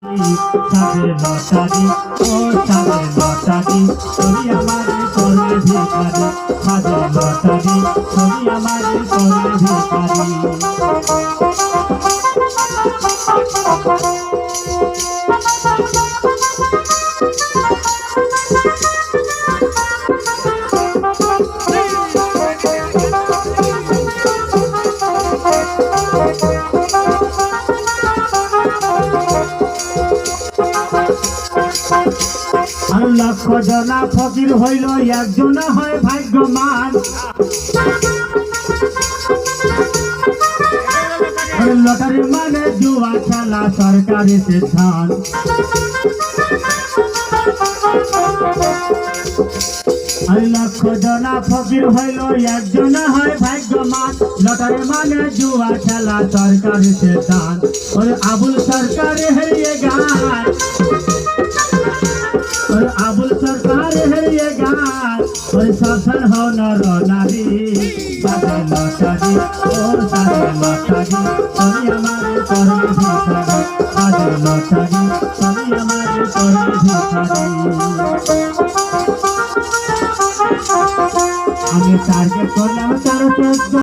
সাদের লটারি ও সাদের লটারি তুমি আমাদের করলে ভিখারি সাদের লটারি তুমি আমাদের করলে ভিখারি আর লক্ষ জনা ফকির হইল একজন হয় ভাগ্যমান লটারি মানে জুয়া খেলা সরকারি সিদ্ধান্ত আর লক্ষ জনা ফকির হইল একজন হয় ভাগ্যমান লটারি মানে জুয়া খেলা সরকারি সিদ্ধান্ত ওরে আবুল সরকারে হারিয়ে গান और आबुल सरकार है ये गान और साधन हो नर नारी साधे लटारी और साधे लटारी सभी हमारे करने भिखारी साधे लटारी सभी हमारे करने भिखारी हमें टारगेट करना